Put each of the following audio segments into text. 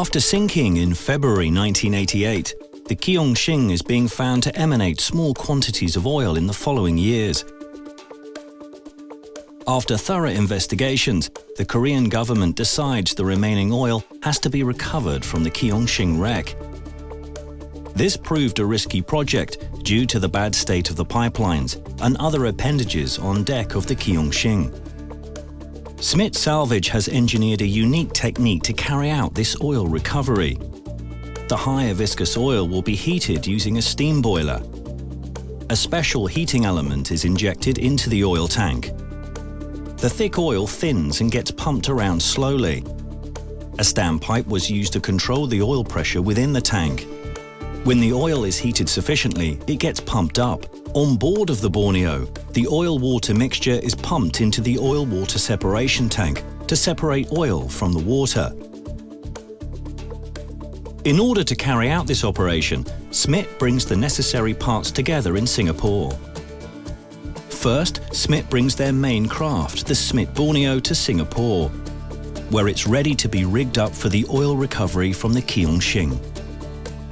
After sinking in February 1988, the Kyongshing is being found to emanate small quantities of oil in the following years. After thorough investigations, the Korean government decides the remaining oil has to be recovered from the Kyongshing wreck. This proved a risky project due to the bad state of the pipelines and other appendages on deck of the Kyongshing. SMIT Salvage has engineered a unique technique to carry out this oil recovery. The higher viscous oil will be heated using a steam boiler. A special heating element is injected into the oil tank. The thick oil thins and gets pumped around slowly. A standpipe was used to control the oil pressure within the tank. When the oil is heated sufficiently, it gets pumped up. On board of the Borneo, the oil-water mixture is pumped into the oil-water separation tank to separate oil from the water. In order to carry out this operation, SMIT brings the necessary parts together in Singapore. First, SMIT brings their main craft, the SMIT Borneo, to Singapore, where it's ready to be rigged up for the oil recovery from the Kyongshing.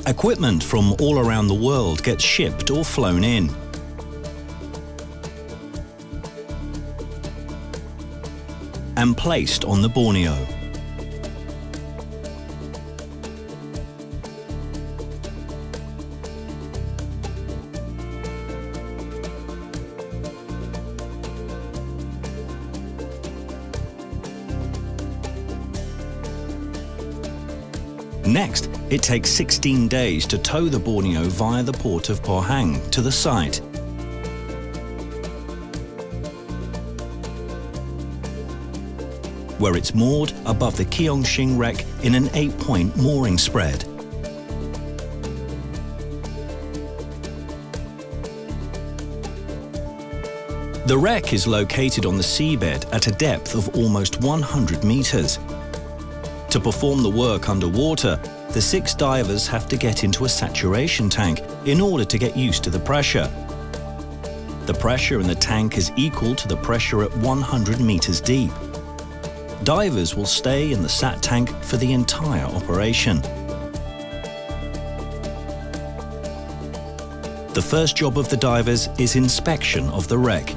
Equipment from all around the world gets shipped or flown in. And placed on the Borneo. Next, it takes 16 days to tow the Borneo via the port of Pohang to the site. Where it's moored above the Kyongshing wreck in an 8-point mooring spread. The wreck is located on the seabed at a depth of almost 100 meters. To perform the work underwater, the 6 divers have to get into a saturation tank in order to get used to the pressure. The pressure in the tank is equal to the pressure at 100 meters deep. Divers will stay in the sat tank for the entire operation. The first job of the divers is inspection of the wreck.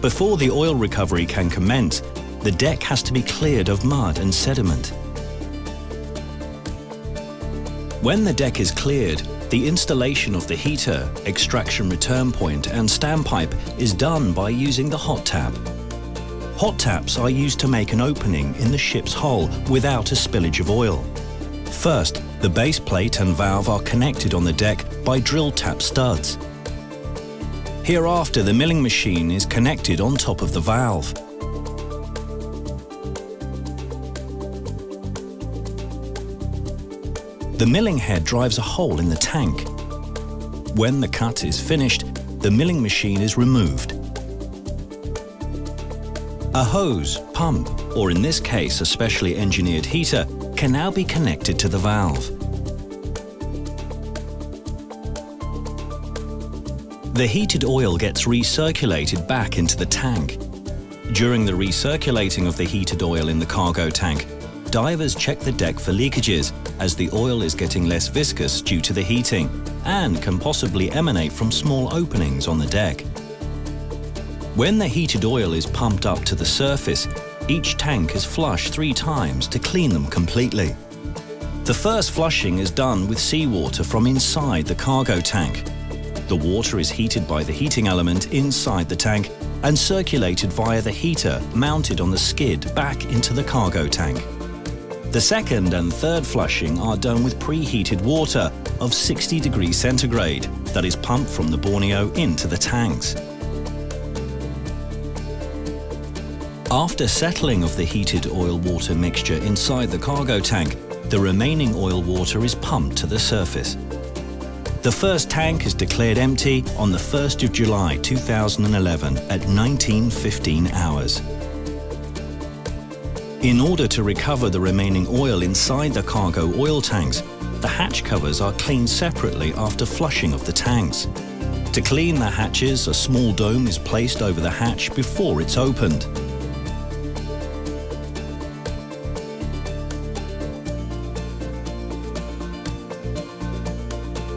Before the oil recovery can commence, the deck has to be cleared of mud and sediment. When the deck is cleared, the installation of the heater, extraction return point and standpipe is done by using the hot tap. Hot taps are used to make an opening in the ship's hull without a spillage of oil. First, the base plate and valve are connected on the deck by drill tap studs. Hereafter, the milling machine is connected on top of the valve. The milling head drives a hole in the tank. When the cut is finished, the milling machine is removed. A hose, pump, or in this case a specially engineered heater, can now be connected to the valve. The heated oil gets recirculated back into the tank. During the recirculating of the heated oil in the cargo tank, divers check the deck for leakages, as the oil is getting less viscous due to the heating and can possibly emanate from small openings on the deck. When the heated oil is pumped up to the surface, each tank is flushed 3 times to clean them completely. The first flushing is done with seawater from inside the cargo tank. The water is heated by the heating element inside the tank and circulated via the heater mounted on the skid back into the cargo tank. The second and third flushing are done with preheated water of 60 degrees centigrade that is pumped from the Borneo into the tanks. After settling of the heated oil-water mixture inside the cargo tank, the remaining oil water is pumped to the surface. The first tank is declared empty on the 1st of July 2011 at 19:15 hours. In order to recover the remaining oil inside the cargo oil tanks, the hatch covers are cleaned separately after flushing of the tanks. To clean the hatches, a small dome is placed over the hatch before it's opened.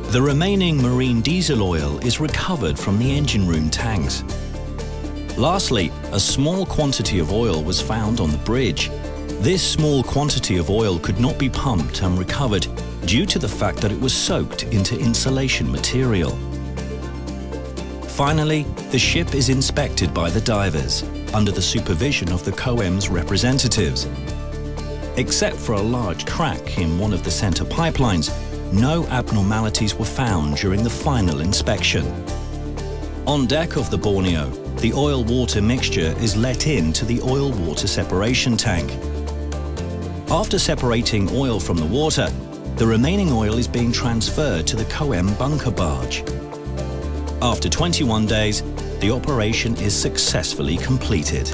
The remaining marine diesel oil is recovered from the engine room tanks. Lastly, a small quantity of oil was found on the bridge. This small quantity of oil could not be pumped and recovered due to the fact that it was soaked into insulation material. Finally, the ship is inspected by the divers, under the supervision of the COEM's representatives. Except for a large crack in one of the center pipelines, no abnormalities were found during the final inspection. On deck of the Borneo, the oil-water mixture is let into the oil-water separation tank. After separating oil from the water, the remaining oil is being transferred to the COEM bunker barge. After 21 days, the operation is successfully completed.